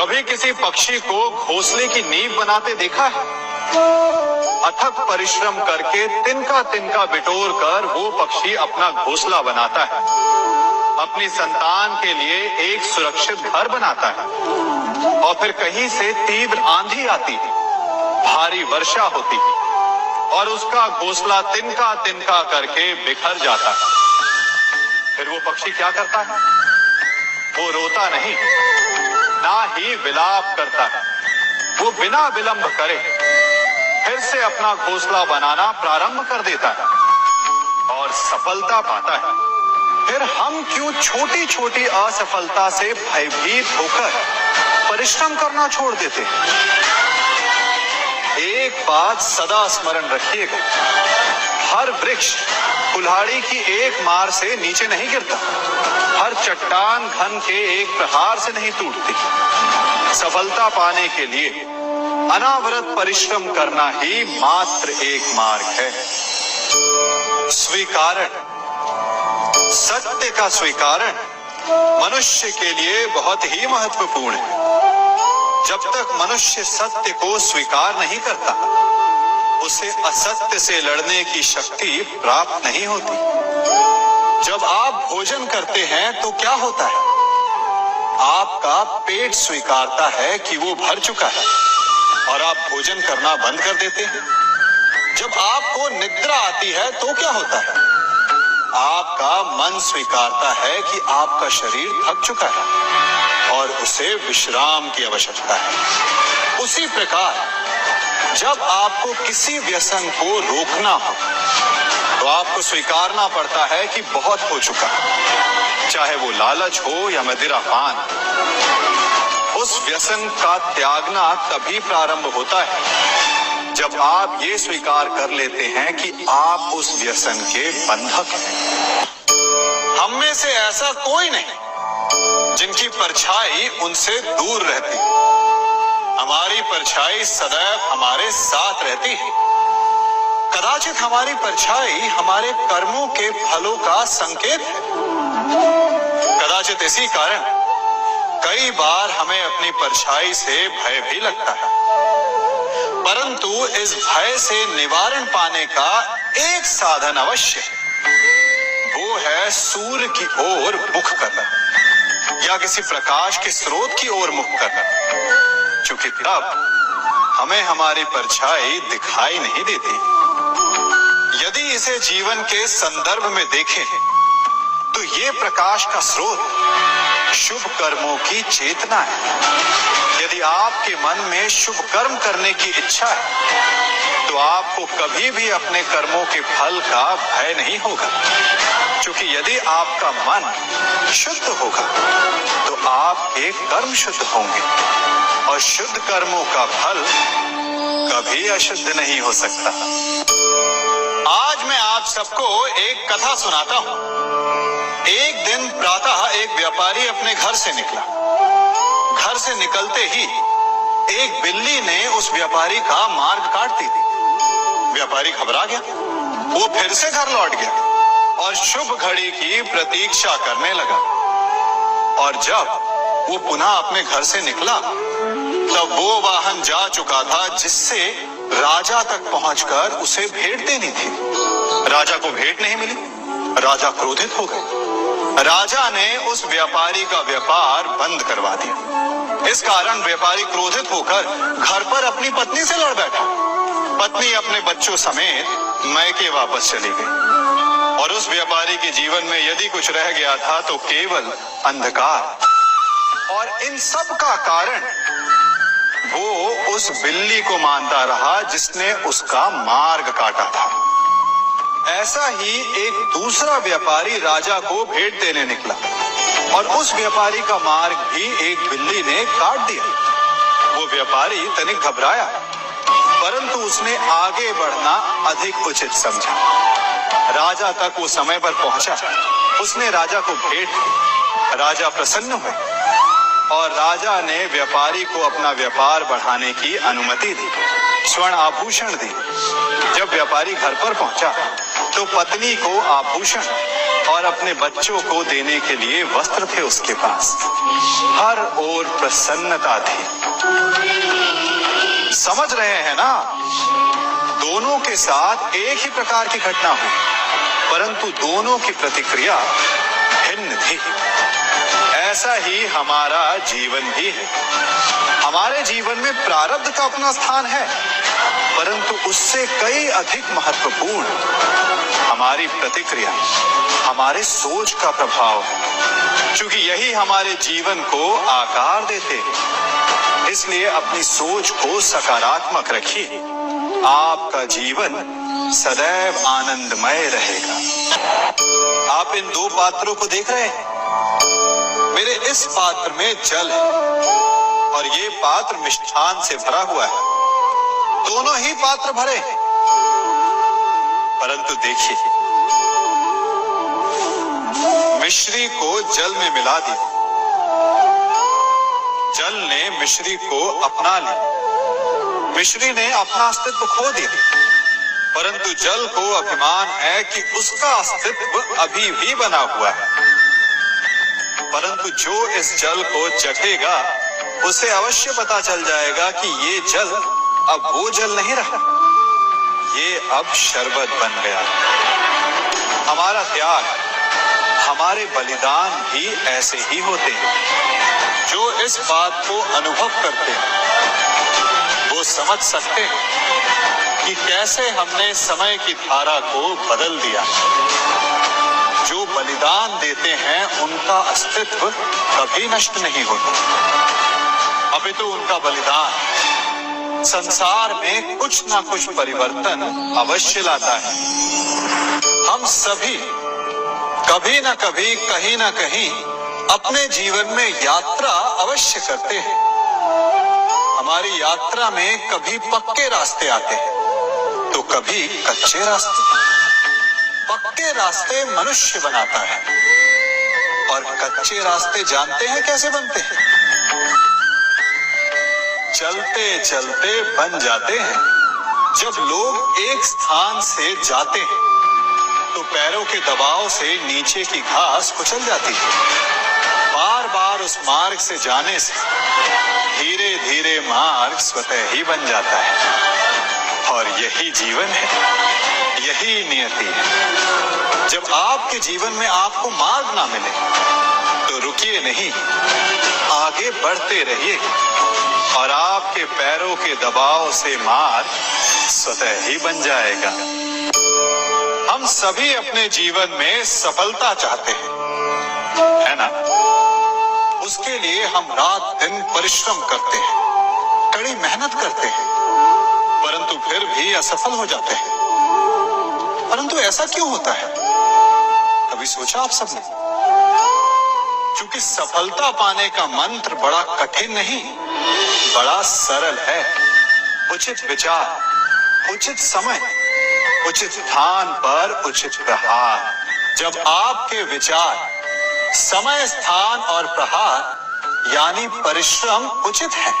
कभी किसी पक्षी को घोंसले की नींव बनाते देखा है? अथक परिश्रम करके तिनका तिनका बिटोर कर वो पक्षी अपना घोंसला बनाता है, अपनी संतान के लिए एक सुरक्षित घर बनाता है। और फिर कहीं से तीव्र आंधी आती है, भारी वर्षा होती है और उसका घोंसला तिनका तिनका करके बिखर जाता है। फिर वो पक्षी क्या करता है? वो रोता नहीं, ना ही विलाप करता है। वो बिना विलंब करे फिर से अपना घोंसला बनाना प्रारंभ कर देता है और सफलता पाता है। फिर हम क्यों छोटी छोटी असफलता से भयभीत होकर परिश्रम करना छोड़ देते हैं? एक बात सदा स्मरण रखिएगा, हर वृक्ष कुल्हाड़ी की एक मार से नीचे नहीं गिरता, हर चट्टान घन के एक प्रहार से नहीं टूटती। सफलता पाने के लिए अनावरत परिश्रम करना ही मात्र एक मार्ग है। स्वीकारण, सत्य का स्वीकारण मनुष्य के लिए बहुत ही महत्वपूर्ण है। जब तक मनुष्य सत्य को स्वीकार नहीं करता, उसे असत्य से लड़ने की शक्ति प्राप्त नहीं होती। जब आप भोजन करते हैं तो क्या होता है? आपका पेट स्वीकारता है कि वो भर चुका है और आप भोजन करना बंद कर देते हैं। जब आपको निद्रा आती है तो क्या होता है? आपका मन स्वीकारता है कि आपका शरीर थक चुका है और उसे विश्राम की आवश्यकता है। उसी प्रकार जब आपको किसी व्यसन को रोकना हो तो आपको स्वीकारना पड़ता है कि बहुत हो चुका है, चाहे वो लालच हो या मदिरापान। उस व्यसन का त्यागना तभी प्रारंभ होता है जब आप ये स्वीकार कर लेते हैं कि आप उस व्यसन के बंधक हैं। हम में से ऐसा कोई नहीं जिनकी परछाई उनसे दूर रहती। हमारी परछाई सदैव हमारे साथ रहती है। कदाचित हमारी परछाई हमारे कर्मों के फलों का संकेत है। कदाचित इसी कारण कई बार हमें अपनी परछाई से भय भी लगता है, परंतु इस भय से निवारण पाने का एक साधन अवश्य है। वो है सूर्य की ओर मुख करना या किसी प्रकाश के स्रोत की ओर मुख करना, क्योंकि तब हमें हमारी परछाई दिखाई नहीं देती। यदि इसे जीवन के संदर्भ में देखें तो ये प्रकाश का स्रोत शुभ कर्मों की चेतना है। यदि आपके मन में शुभ कर्म करने की इच्छा है तो आपको कभी भी अपने कर्मों के फल का भय नहीं होगा, क्योंकि यदि आपका मन शुद्ध होगा तो आपके कर्म शुद्ध होंगे और शुद्ध कर्मों का फल कभी अशुद्ध नहीं हो सकता। आज मैं आप सबको एक कथा सुनाता हूं। एक दिन प्रातः एक व्यापारी अपने घर से निकला। घर से निकलते ही एक बिल्ली ने उस व्यापारी का मार्ग काट दी। व्यापारी घबरा गया, वो फिर से घर लौट गया और शुभ घड़ी की प्रतीक्षा करने लगा। और जब वो पुनः अपने घर से निकला तब वो वाहन जा चुका था जिससे राजा तक पहुंचकर उसे भेंट देनी थी। राजा को भेंट नहीं मिली। राजा क्रोधित हो गए। राजा ने उस व्यापारी का व्यापार बंद करवा दिया। इस कारण व्यापारी क्रोधित होकर घर पर अपनी पत्नी से लड़ बैठा। पत्नी अपने बच्चों समेत मैके वापस चली गई और उस व्यापारी के जीवन में यदि कुछ रह गया था तो केवल अंधकार। और इन सब का कारण वो उस बिल्ली को मानता रहा जिसने उसका मार्ग काटा था। ऐसा ही एक दूसरा व्यापारी राजा को भेंट देने निकला और उस व्यापारी का मार्ग भी एक बिल्ली ने काट दिया। वो व्यापारी तनिक घबराया, परंतु उसने आगे बढ़ना अधिक उचित समझा। राजा तक वो समय पर पहुंचा। उसने राजा को भेंट दी। राजा प्रसन्न हुए और राजा ने व्यापारी को अपना व्यापार बढ़ाने की अनुमति दी, स्वर्ण आभूषण दी। जब व्यापारी घर पर पहुंचा तो पत्नी को आभूषण और अपने बच्चों को देने के लिए वस्त्र थे उसके पास। हर ओर प्रसन्नता थी। समझ रहे हैं ना, दोनों के साथ एक ही प्रकार की घटना हुई, परंतु दोनों की प्रतिक्रिया भिन्न थी। ऐसा ही हमारा जीवन भी है। हमारे जीवन में प्रारब्ध का अपना स्थान है, परंतु उससे कई अधिक महत्वपूर्ण हमारी प्रतिक्रिया, हमारे सोच का प्रभाव है। क्योंकि यही हमारे जीवन को आकार देते हैं, इसलिए अपनी सोच को सकारात्मक रखिए। आपका जीवन सदैव आनंदमय रहेगा। आप इन दो पात्रों को देख रहे हैं। मेरे इस पात्र में जल है और ये पात्र मिष्ठान से भरा हुआ है। दोनों ही पात्र भरे हैं, परंतु देखिए, मिश्री को जल में मिला दिया, जल ने मिश्री को अपना लिया, मिश्री ने अपना अस्तित्व खो दिया। परंतु जल को अभिमान है कि उसका अस्तित्व अभी भी बना हुआ है। परंतु जो इस जल को चखेगा उसे अवश्य पता चल जाएगा कि ये जल अब वो जल नहीं रहा, ये अब शरबत बन गया। हमारा त्याग, हमारे बलिदान भी ऐसे ही होते हैं। जो इस बात को अनुभव करते हैं वो समझ सकते हैं कि कैसे हमने समय की धारा को बदल दिया। जो बलिदान देते हैं उनका अस्तित्व कभी नष्ट नहीं होता, अपितु उनका बलिदान संसार में कुछ ना कुछ परिवर्तन अवश्य लाता है। हम सभी कभी ना कभी, कहीं ना कहीं अपने जीवन में यात्रा अवश्य करते हैं। हमारी यात्रा में कभी पक्के रास्ते आते हैं तो कभी कच्चे रास्ते। पक्के रास्ते मनुष्य बनाता है और कच्चे रास्ते जानते हैं कैसे बनते हैं? चलते चलते बन जाते हैं। जब लोग एक स्थान से जाते हैं तो पैरों के दबाव से नीचे की घास कुचल जाती है। बार बार उस मार्ग से जाने से धीरे धीरे मार्ग स्वतः ही बन जाता है। और यही जीवन है, यही नियति है। जब आपके जीवन में आपको मार्ग ना मिले तो रुकिए नहीं, आगे बढ़ते रहिए और आपके पैरों के दबाव से मार्ग स्वतः ही बन जाएगा। हम सभी अपने जीवन में सफलता चाहते हैं, है ना? उसके लिए हम रात दिन परिश्रम करते हैं, कड़ी मेहनत करते हैं, परंतु फिर भी असफल हो जाते हैं। परंतु ऐसा क्यों होता है? कभी सोचा आप सबने? क्योंकि सफलता पाने का मंत्र बड़ा कठिन नहीं, बड़ा सरल है। उचित विचार, उचित समय, उचित स्थान पर उचित प्रहार। जब आपके विचार, समय, स्थान और प्रहार यानी परिश्रम उचित है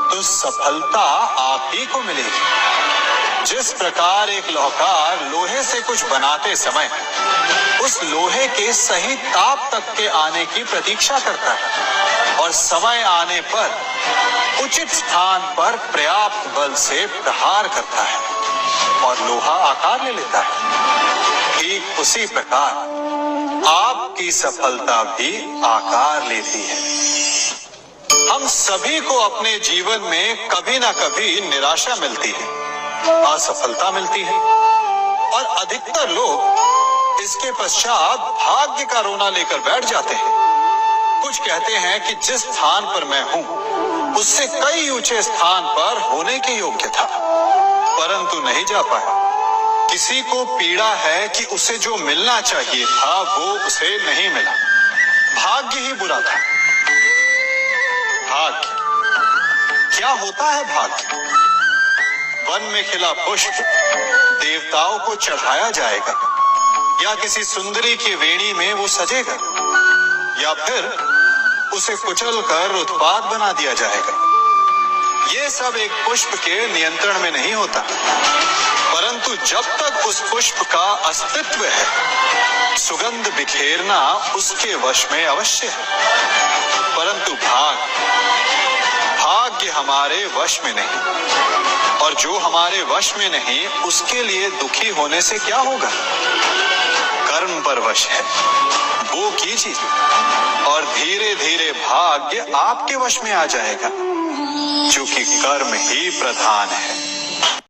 तो सफलता आप ही को मिलेगी। जिस प्रकार एक लोहार लोहे से कुछ बनाते समय उस लोहे के सही ताप तक के आने की प्रतीक्षा करता है और समय आने पर उचित स्थान पर पर्याप्त बल से प्रहार करता है और लोहा आकार ले लेता है, ठीक उसी प्रकार आपकी सफलता भी आकार लेती है। हम सभी को अपने जीवन में कभी ना कभी निराशा मिलती है, असफलता मिलती है और अधिकतर लोग इसके पश्चात भाग्य का रोना लेकर बैठ जाते हैं। कुछ कहते हैं कि जिस स्थान पर मैं हूं उससे कई ऊंचे स्थान पर होने के योग्य था, परंतु नहीं जा पाया। किसी को पीड़ा है कि उसे जो मिलना चाहिए था वो उसे नहीं मिला, भाग्य ही बुरा था। भाग्य क्या होता है? भाग्य वन में खिला पुष्प देवताओं को चढ़ाया जाएगा या किसी सुंदरी की वेणी में वो सजेगा या फिर उसे कुचल कर उत्पात बना दिया जाएगा। ये सब एक पुष्प के नियंत्रण में नहीं होता, परंतु जब तक उस पुष्प का अस्तित्व है, सुगंध बिखेरना उसके वश में अवश्य है। परंतु भाग्य हमारे वश में नहीं, और जो हमारे वश में नहीं उसके लिए दुखी होने से क्या होगा। कर्म पर वश है, वो कीजिए और धीरे धीरे भाग्य आपके वश में आ जाएगा, क्योंकि कर्म ही प्रधान है।